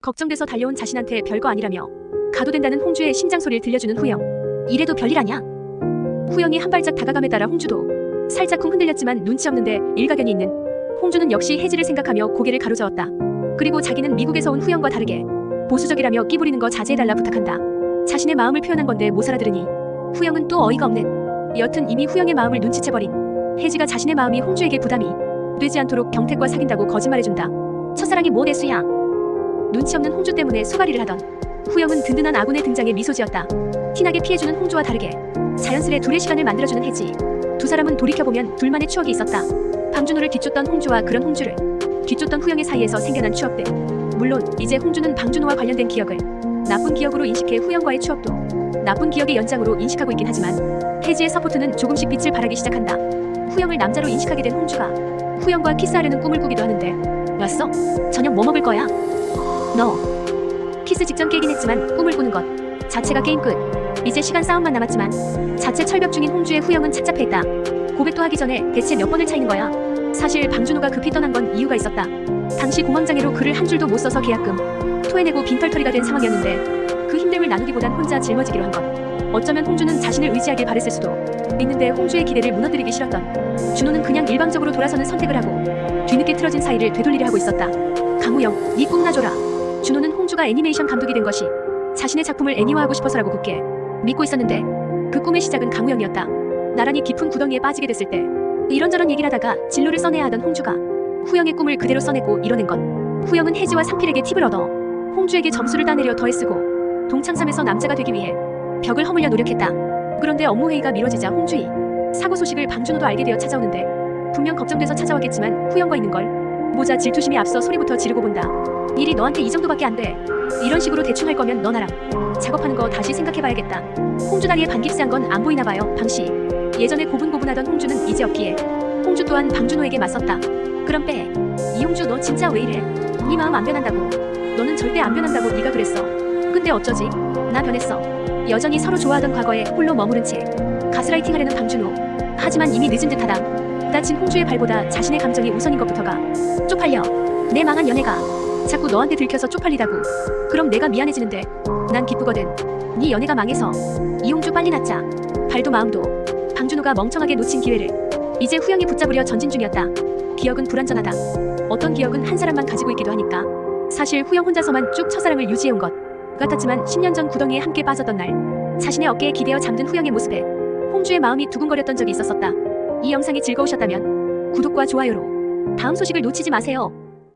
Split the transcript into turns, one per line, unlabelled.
걱정돼서 달려온 자신한테 별거 아니라며 가도 된다는 홍주의 심장 소리를 들려주는 후영. 이래도 별일 아냐? 후영이 한 발짝 다가감에 따라 홍주도 살짝쿵 흔들렸지만 눈치 없는데 일가견이 있는 홍주는 역시 혜지를 생각하며 고개를 가로저었다. 그리고 자기는 미국에서 온 후영과 다르게 보수적이라며 끼부리는 거 자제해달라 부탁한다. 자신의 마음을 표현한 건데 못 알아들으니 후영은 또 어이가 없는. 여튼 이미 후영의 마음을 눈치채버린 혜지가 자신의 마음이 홍주에게 부담이 되지 않도록 경택과 사귄다고 거짓말해준다. 첫사랑이 뭐 대수야. 눈치 없는 홍주 때문에 소가리를 하던 후영은 든든한 아군의 등장에 미소 지었다. 티나게 피해주는 홍주와 다르게 자연스레 둘의 시간을 만들어주는 혜지. 두 사람은 돌이켜보면 둘만의 추억이 있었다. 방준호를 뒤쫓던 홍주와 그런 홍주를 뒤쫓던 후영의 사이에서 생겨난 추억들. 물론 이제 홍주는 방준호와 관련된 기억을 나쁜 기억으로 인식해 후영과의 추억도 나쁜 기억의 연장으로 인식하고 있긴 하지만 혜지의 서포트는 조금씩 빛을 발하기 시작한다. 후영을 남자로 인식하게 된 홍주가 후영과 키스하려는 꿈을 꾸기도 하는데 왔어? 저녁 뭐 먹을 거야? 너. 키스 직전 깨긴 했지만 꿈을 꾸는 것 자체가 게임 끝. 이제 시간 싸움만 남았지만 자체 철벽 중인 홍주의 후영은 착잡해있다. 고백도 하기 전에 대체 몇 번을 차이는 거야? 사실 방준호가 급히 떠난 건 이유가 있었다. 당시 공황장애로 글을 한 줄도 못 써서 계약금 토해내고 빈털터리가 된 상황이었는데 그 힘듦을 나누기보단 혼자 짊어지기로 한 것. 어쩌면 홍주는 자신을 의지하길 바랬을 수도 있는데 홍주의 기대를 무너뜨리기 싫었던 준호는 그냥 일방적으로 돌아서는 선택을 하고 뒤늦게 틀어진 사이를 되돌리려 하고 있었다. 강우영, 네 꿈 나줘라. 준호는 홍주가 애니메이션 감독이 된 것이 자신의 작품을 애니화하고 싶어서라고 굳게 믿고 있었는데 그 꿈의 시작은 강우영이었다. 나란히 깊은 구덩이에 빠지게 됐을 때 이런저런 얘기를 하다가 진로를 써내야 하던 홍주가 후영의 꿈을 그대로 써내고 이뤄낸 것. 후영은 혜지와 상필에게 팁을 얻어 홍주에게 점수를 따내려 더해쓰고 동창삼에서 남자가 되기 위해 벽을 허물려 노력했다. 그런데 업무회의가 미뤄지자 홍주이 사고 소식을 방준호도 알게 되어 찾아오는데 분명 걱정돼서 찾아왔겠지만 후영과 있는 걸 모자 질투심이 앞서 소리부터 지르고 본다. 일이 너한테 이 정도밖에 안 돼. 이런 식으로 대충 할 거면 너 나랑 작업하는 거 다시 생각해봐야겠다. 홍주 다리에 반깁스한 건 안 보이나 봐요. 방씨. 예전에 고분고분하던 홍주는 이제 없기에 홍주 또한 방준호에게 맞섰다. 그럼 빼. 이홍주 너 진짜 왜 이래? 네 마음 안 변한다고. 너는 절대 안 변한다고 네가 그랬어. 근데 어쩌지? 나 변했어. 여전히 서로 좋아하던 과거에 홀로 머무른 채 가스라이팅 하려는 방준호. 하지만 이미 늦은 듯하다. 다친 홍주의 발보다 자신의 감정이 우선인 것부터가 쪽팔려. 내 망한 연애가 자꾸 너한테 들켜서 쪽팔리다고. 그럼 내가 미안해지는데 난 기쁘거든. 네 연애가 망해서 이홍주 빨리 낳자. 발도 마음도. 방준호가 멍청하게 놓친 기회를 이제 후영이 붙잡으려 전진 중이었다. 기억은 불완전하다. 어떤 기억은 한 사람만 가지고 있기도 하니까. 사실 후영 혼자서만 쭉 첫사랑을 유지해온 것 같았지만 10년 전 구덩이에 함께 빠졌던 날 자신의 어깨에 기대어 잠든 후영의 모습에 홍주의 마음이 두근거렸던 적이 있었었다. 이 영상이 즐거우셨다면 구독과 좋아요로 다음 소식을 놓치지 마세요.